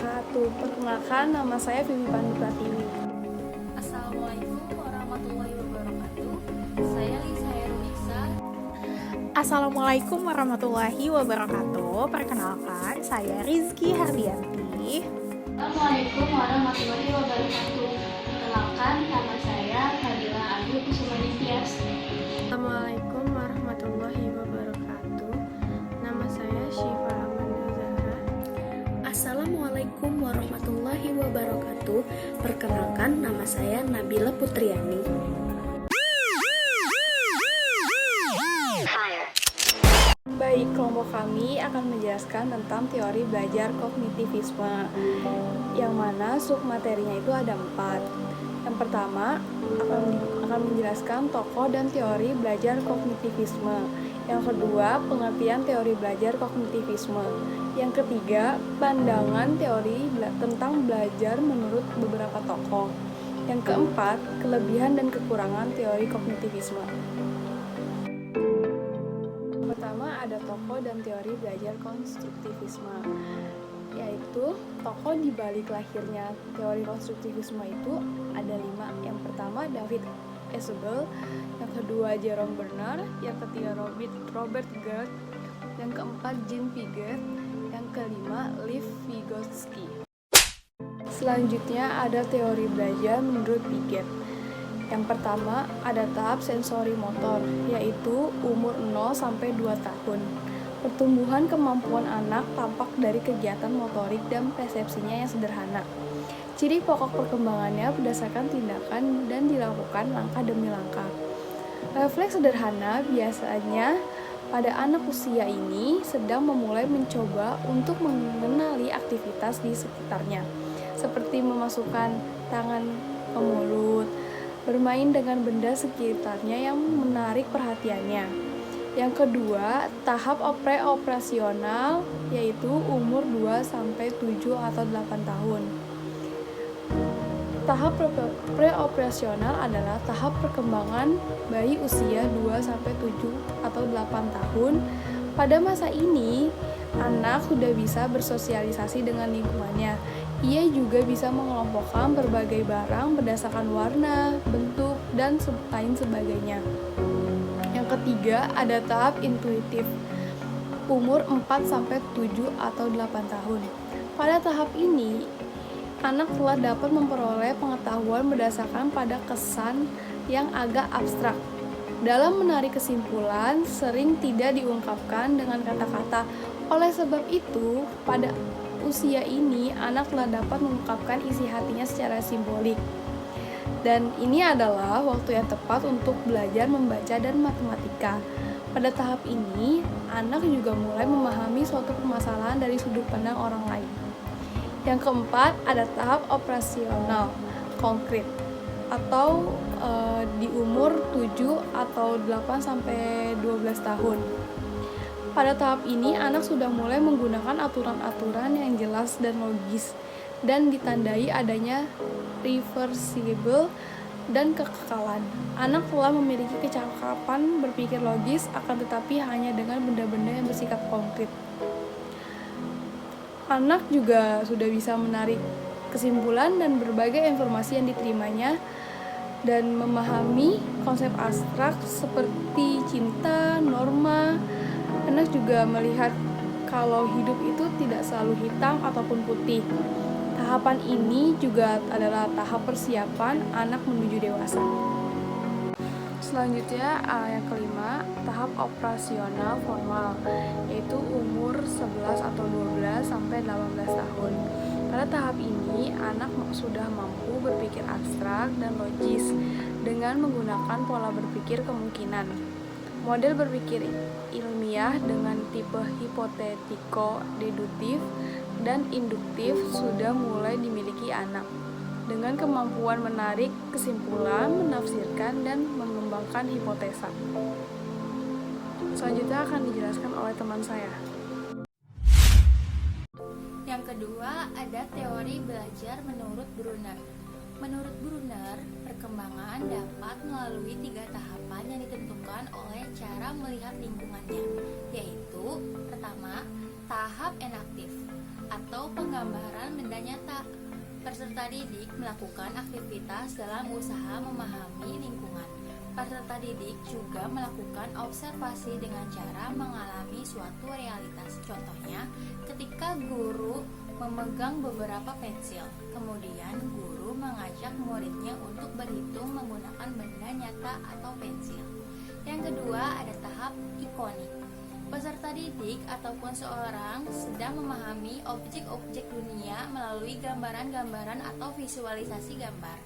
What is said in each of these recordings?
wabarakatuh. Perkenalkan, nama saya Vivi Pandu Pratiwi. Assalamualaikum warahmatullahi wabarakatuh. Saya Lisa Herunisa. Assalamualaikum warahmatullahi wabarakatuh. Perkenalkan, saya Rizky Hardianti. Assalamualaikum warahmatullahi wabarakatuh. Perkenalkan, nama saya Fadila Ayu Kusumani Tias. Assalamualaikum warahmatullahi wabarakatuh. Nama saya Syifa Amanda Zahra. Assalamualaikum warahmatullahi wabarakatuh. Perkenalkan, nama saya Nabila Putriani. Baik, kelompok kami akan menjelaskan tentang teori belajar kognitivisme, yang mana submaterinya itu ada 4. Yang pertama akan menjelaskan tokoh dan teori belajar kognitivisme. Yang kedua, pengertian teori belajar kognitivisme. Yang ketiga, pandangan teori tentang belajar menurut beberapa tokoh. Yang keempat, kelebihan dan kekurangan teori kognitivisme. Pertama ada tokoh dan teori belajar konstruktivisme, yaitu tokoh di balik lahirnya teori konstruktivisme itu ada 5. Yang pertama David Eisel, yang kedua Jerome Bernard, yang ketiga Robert Gert, yang keempat Jean Piaget, yang kelima Lev Vygotsky. Selanjutnya ada teori belajar menurut Piaget. Yang pertama ada tahap sensori motor, yaitu umur 0 sampai 2 tahun. Pertumbuhan kemampuan anak tampak dari kegiatan motorik dan persepsinya yang sederhana. Ciri pokok perkembangannya berdasarkan tindakan dan dilakukan langkah demi langkah. Refleks sederhana biasanya pada anak usia ini sedang memulai mencoba untuk mengenali aktivitas di sekitarnya, seperti memasukkan tangan ke mulut, bermain dengan benda sekitarnya yang menarik perhatiannya. Yang kedua, tahap pre-operasional, yaitu umur 2 sampai 7 atau 8 tahun. Tahap pre-operasional adalah tahap perkembangan bayi usia 2 sampai 7 atau 8 tahun. Pada masa ini, anak sudah bisa bersosialisasi dengan lingkungannya. Ia juga bisa mengelompokkan berbagai barang berdasarkan warna, bentuk, dan lain sebagainya. Yang ketiga, ada tahap intuitif, umur 4 sampai 7 atau 8 tahun. Pada tahap ini, anak telah dapat memperoleh pengetahuan berdasarkan pada kesan yang agak abstrak. Dalam menarik kesimpulan, sering tidak diungkapkan dengan kata-kata. Oleh sebab itu, pada usia ini, anak telah dapat mengungkapkan isi hatinya secara simbolik. Dan ini adalah waktu yang tepat untuk belajar membaca dan matematika. Pada tahap ini, anak juga mulai memahami suatu permasalahan dari sudut pandang orang lain. Yang keempat, ada tahap operasional konkret atau di umur 7 atau 8 sampai 12 tahun. Pada tahap ini, anak sudah mulai menggunakan aturan-aturan yang jelas dan logis dan ditandai adanya reversible dan kekekalan. Anak telah memiliki kecakapan berpikir logis, akan tetapi hanya dengan benda-benda yang bersifat konkret. Anak juga sudah bisa menarik kesimpulan dan berbagai informasi yang diterimanya dan memahami konsep abstrak seperti cinta, norma. Anak juga melihat kalau hidup itu tidak selalu hitam ataupun putih. Tahapan ini juga adalah tahap persiapan anak menuju dewasa. Selanjutnya, yang kelima, tahap operasional formal, yaitu umur 11 atau 12 sampai 18 tahun. Pada tahap ini, anak sudah mampu berpikir abstrak dan logis dengan menggunakan pola berpikir kemungkinan. Model berpikir ilmiah dengan tipe hipotetiko-deduktif dan induktif sudah mulai dimiliki anak, dengan kemampuan menarik kesimpulan, menafsirkan, dan mengembangkan hipotesa. Selanjutnya akan dijelaskan oleh teman saya. Yang kedua, ada teori belajar menurut Brunner. Menurut Brunner, perkembangan dapat melalui 3 tahapan yang ditentukan oleh cara melihat lingkungannya, yaitu pertama, tahap enaktif atau atau penggambaran benda nyata. Peserta didik melakukan aktivitas dalam usaha memahami lingkungan. Peserta didik juga melakukan observasi dengan cara mengalami suatu realitas. Contohnya, ketika guru memegang beberapa pensil, kemudian guru mengajak muridnya untuk berhitung menggunakan benda nyata atau pensil. Yang kedua, ada tahap ikonik. Peserta didik ataupun seorang sedang memahami objek-objek dunia melalui gambaran-gambaran atau visualisasi gambar.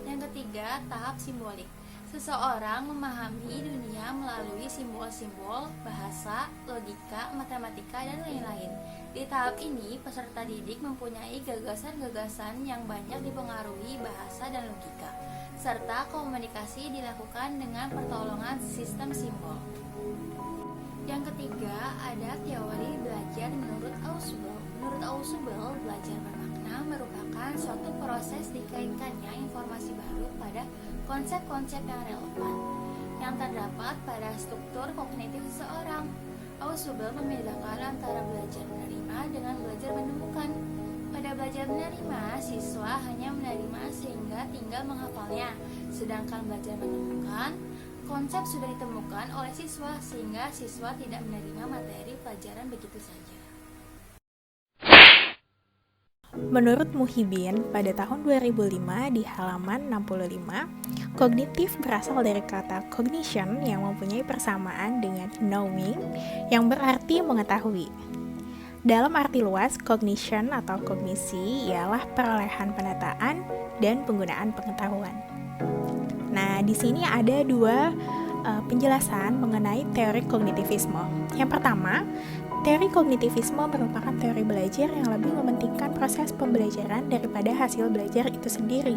Yang ketiga, tahap simbolik. Seseorang memahami dunia melalui simbol-simbol, bahasa, logika, matematika, dan lain-lain. Di tahap ini, peserta didik mempunyai gagasan-gagasan yang banyak dipengaruhi bahasa dan logika, serta komunikasi dilakukan dengan pertolongan sistem simbol. Yang ketiga, ada teori belajar menurut Ausubel. Menurut Ausubel, belajar bermakna merupakan suatu proses dikaitkannya informasi baru pada konsep-konsep yang relevan yang terdapat pada struktur kognitif seseorang. Ausubel membedakan antara belajar menerima dengan belajar menemukan. Pada belajar menerima, siswa hanya menerima sehingga tinggal menghafalnya, sedangkan belajar menemukan, konsep sudah ditemukan oleh siswa sehingga siswa tidak menerima materi pelajaran begitu saja. Menurut Muhibin, pada tahun 2005 di halaman 65, kognitif berasal dari kata cognition yang mempunyai persamaan dengan knowing yang berarti mengetahui. Dalam arti luas, cognition atau kognisi ialah perolehan penataan dan penggunaan pengetahuan. Nah, di sini ada dua penjelasan mengenai teori kognitivisme. Yang pertama, teori kognitivisme merupakan teori belajar yang lebih mementingkan proses pembelajaran daripada hasil belajar itu sendiri.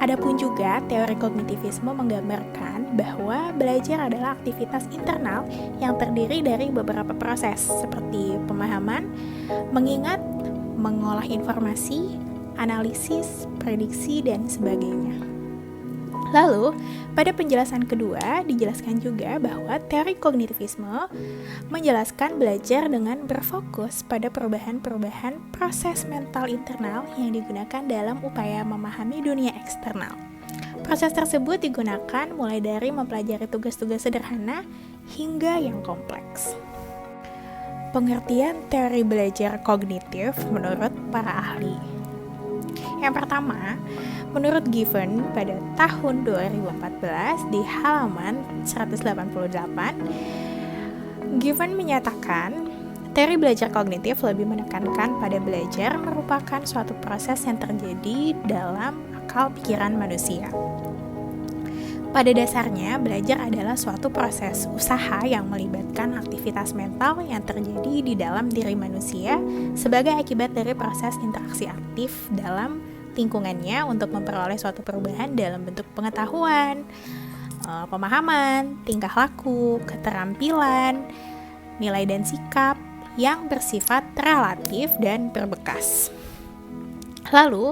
Adapun juga teori kognitivisme menggambarkan bahwa belajar adalah aktivitas internal yang terdiri dari beberapa proses seperti pemahaman, mengingat, mengolah informasi, analisis, prediksi, dan sebagainya. Lalu, pada penjelasan kedua, dijelaskan juga bahwa teori kognitivisme menjelaskan belajar dengan berfokus pada perubahan-perubahan proses mental internal yang digunakan dalam upaya memahami dunia eksternal. Proses tersebut digunakan mulai dari mempelajari tugas-tugas sederhana hingga yang kompleks. Pengertian teori belajar kognitif menurut para ahli. Yang pertama, menurut Given pada tahun 2014 di halaman 188, Given menyatakan teori belajar kognitif lebih menekankan pada belajar merupakan suatu proses yang terjadi dalam akal pikiran manusia. Pada dasarnya, belajar adalah suatu proses usaha yang melibatkan aktivitas mental yang terjadi di dalam diri manusia sebagai akibat dari proses interaksi aktif dalam lingkungannya untuk memperoleh suatu perubahan dalam bentuk pengetahuan, pemahaman, tingkah laku, keterampilan, nilai dan sikap yang bersifat relatif dan berbekas. Lalu,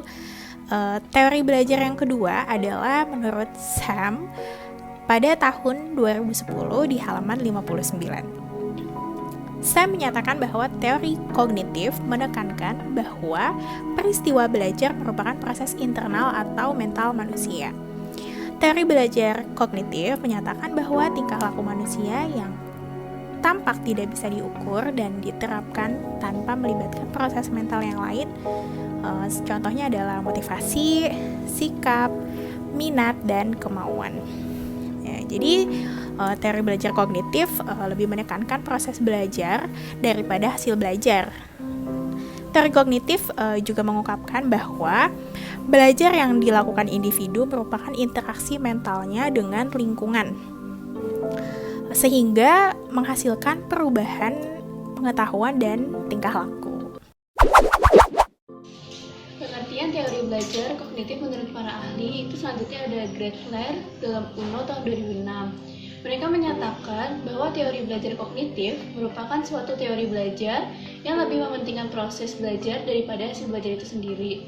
teori belajar yang kedua adalah menurut Sam pada tahun 2010 di halaman 59. Sam menyatakan bahwa teori kognitif menekankan bahwa peristiwa belajar merupakan proses internal atau mental manusia. Teori belajar kognitif menyatakan bahwa tingkah laku manusia yang tampak tidak bisa diukur dan diterapkan tanpa melibatkan proses mental yang lain. Contohnya adalah motivasi, sikap, minat, dan kemauan. Ya, jadi teori belajar kognitif lebih menekankan proses belajar daripada hasil belajar. Teori kognitif juga mengungkapkan bahwa belajar yang dilakukan individu merupakan interaksi mentalnya dengan lingkungan, sehingga menghasilkan perubahan pengetahuan dan tingkah laku. Pengertian teori belajar kognitif menurut para ahli itu selanjutnya ada Gretler dalam UNO tahun 2006. Mereka menyatakan bahwa teori belajar kognitif merupakan suatu teori belajar yang lebih mementingkan proses belajar daripada hasil belajar itu sendiri.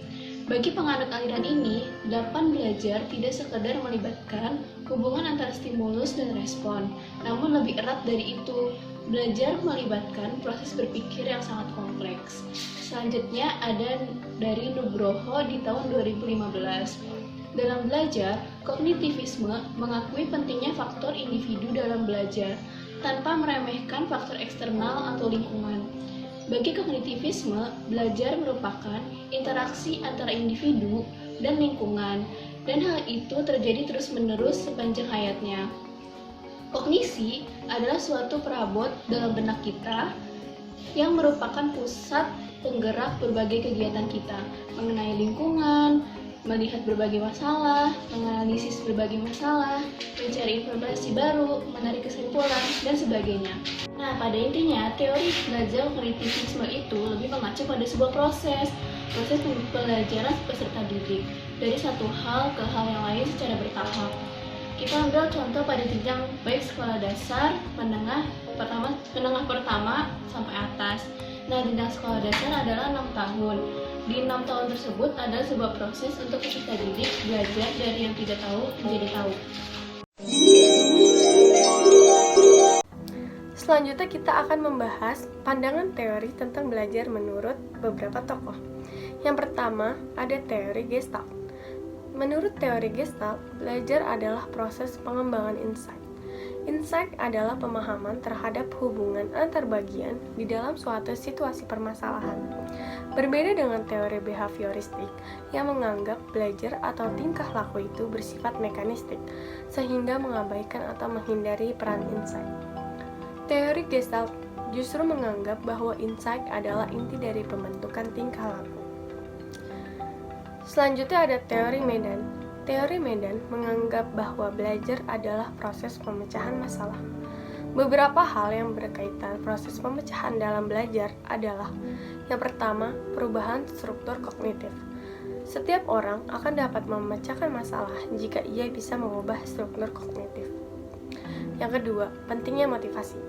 Bagi penganut aliran ini, 8 belajar tidak sekedar melibatkan hubungan antara stimulus dan respon, namun lebih erat dari itu. Belajar melibatkan proses berpikir yang sangat kompleks. Selanjutnya ada dari Nugroho di tahun 2015. Dalam belajar, kognitivisme mengakui pentingnya faktor individu dalam belajar, tanpa meremehkan faktor eksternal atau lingkungan. Bagi kognitivisme, belajar merupakan interaksi antara individu dan lingkungan, dan hal itu terjadi terus-menerus sepanjang hayatnya. Kognisi adalah suatu perabot dalam benak kita yang merupakan pusat penggerak berbagai kegiatan kita, mengenai lingkungan, melihat berbagai masalah, menganalisis berbagai masalah, mencari informasi baru, menarik kesimpulan, dan sebagainya. Nah, pada intinya, teori belajar kognitivisme itu lebih mengacu pada sebuah proses pembelajaran peserta didik, dari satu hal ke hal yang lain secara bertahap. Kita ambil contoh pada jenjang baik sekolah dasar, menengah pertama sampai atas. Nah, jenjang sekolah dasar adalah 6 tahun. Di 6 tahun tersebut adalah sebuah proses untuk peserta didik belajar dari yang tidak tahu menjadi tahu. Selanjutnya kita akan membahas pandangan teori tentang belajar menurut beberapa tokoh. Yang pertama, ada teori Gestalt. Menurut teori Gestalt, belajar adalah proses pengembangan insight. Insight adalah pemahaman terhadap hubungan antar bagian di dalam suatu situasi permasalahan. Berbeda dengan teori behavioristik yang menganggap belajar atau tingkah laku itu bersifat mekanistik, sehingga mengabaikan atau menghindari peran insight. Teori Gestalt justru menganggap bahwa insight adalah inti dari pembentukan tingkah laku. Selanjutnya ada teori Medan. Teori Medan menganggap bahwa belajar adalah proses pemecahan masalah. Beberapa hal yang berkaitan proses pemecahan dalam belajar adalah: yang pertama, perubahan struktur kognitif. Setiap orang akan dapat memecahkan masalah jika ia bisa mengubah struktur kognitif. Yang kedua, pentingnya motivasi.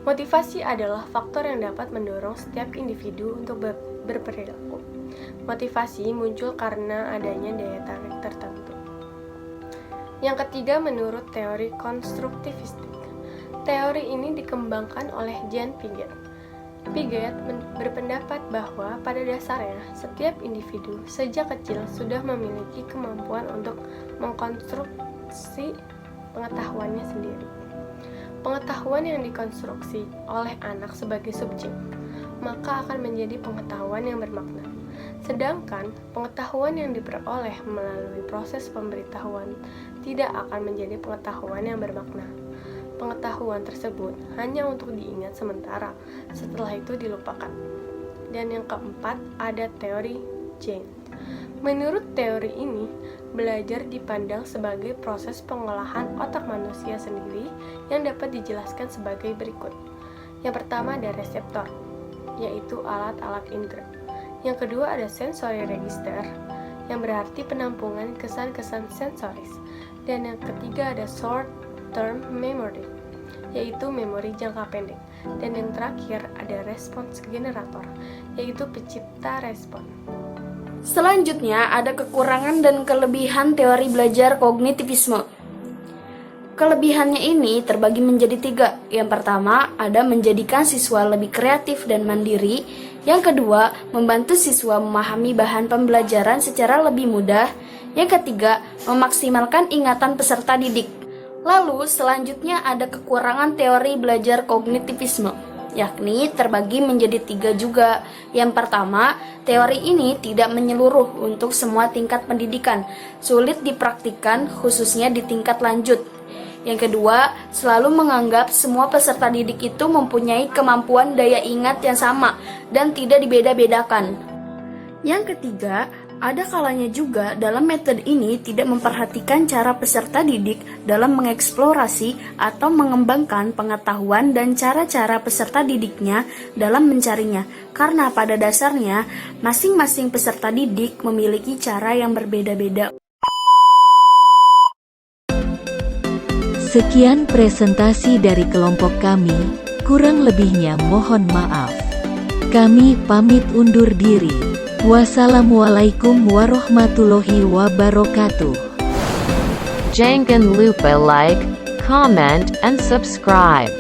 Motivasi adalah faktor yang dapat mendorong setiap individu untuk berperilaku. Motivasi muncul karena adanya daya tarik tertentu. Yang ketiga, menurut teori konstruktivistik. Teori ini dikembangkan oleh Jean Piaget. Piaget berpendapat bahwa pada dasarnya setiap individu sejak kecil sudah memiliki kemampuan untuk mengkonstruksi pengetahuannya sendiri. Pengetahuan yang dikonstruksi oleh anak sebagai subjek, maka akan menjadi pengetahuan yang bermakna. Sedangkan pengetahuan yang diperoleh melalui proses pemberitahuan tidak akan menjadi pengetahuan yang bermakna. Pengetahuan tersebut hanya untuk diingat sementara, setelah itu dilupakan. Dan yang keempat, ada teori Jane. Menurut teori ini, belajar dipandang sebagai proses pengolahan otak manusia sendiri yang dapat dijelaskan sebagai berikut. Yang pertama ada reseptor, yaitu alat-alat indera. Yang kedua ada sensory register, yang berarti penampungan kesan-kesan sensoris. Dan yang ketiga ada short term memory, yaitu memori jangka pendek. Dan yang terakhir ada response generator, yaitu pencipta respon. Selanjutnya ada kekurangan dan kelebihan teori belajar kognitivisme. Kelebihannya ini terbagi menjadi 3. Yang pertama, ada menjadikan siswa lebih kreatif dan mandiri. Yang kedua, membantu siswa memahami bahan pembelajaran secara lebih mudah. Yang ketiga, memaksimalkan ingatan peserta didik. Lalu, selanjutnya ada kekurangan teori belajar kognitivisme, yakni terbagi menjadi 3 juga. Yang pertama, teori ini tidak menyeluruh untuk semua tingkat pendidikan, sulit dipraktikkan khususnya di tingkat lanjut. Yang kedua, selalu menganggap semua peserta didik itu mempunyai kemampuan daya ingat yang sama dan tidak dibeda-bedakan. Yang ketiga, ada kalanya juga dalam metode ini tidak memperhatikan cara peserta didik dalam mengeksplorasi atau mengembangkan pengetahuan dan cara-cara peserta didiknya dalam mencarinya, karena pada dasarnya masing-masing peserta didik memiliki cara yang berbeda-beda. Sekian presentasi dari kelompok kami, kurang lebihnya mohon maaf. Kami pamit undur diri. Wassalamualaikum warahmatullahi wabarakatuh. Jangan lupa like, comment, and subscribe.